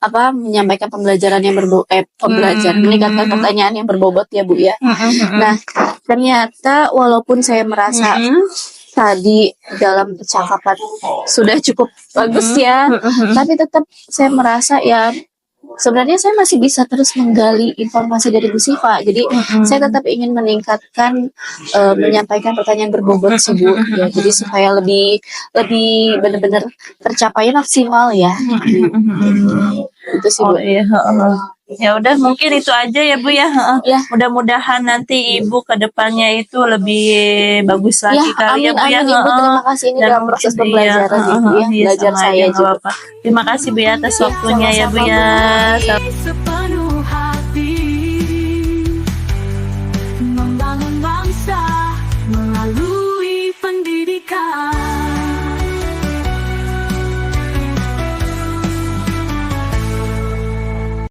menyampaikan pembelajaran yang meningkatkan pertanyaan yang berbobot ya Bu ya. Nah, ternyata walaupun saya merasa tadi dalam percakapan sudah cukup bagus ya, tapi tetap saya merasa ya sebenarnya saya masih bisa terus menggali informasi dari Bu Siva. Jadi saya tetap ingin meningkatkan menyampaikan pertanyaan berbobot sih Bu. Ya, jadi supaya lebih benar-benar tercapai maksimal ya. Itu sih Bu. Oh iya, ya udah mungkin itu aja ya Bu ya. Ya. Mudah-mudahan nanti Ibu ke depannya itu lebih bagus lagi Ya, kali ya Bu ya. amin Ibu, terima kasih ini dalam proses pembelajaran Ibu ya, belajar sama saya aja, nggak juga. apa-apa. Terima kasih Bu ya atas waktunya ya Bu ya. Sepenuh hati membangun bangsa melalui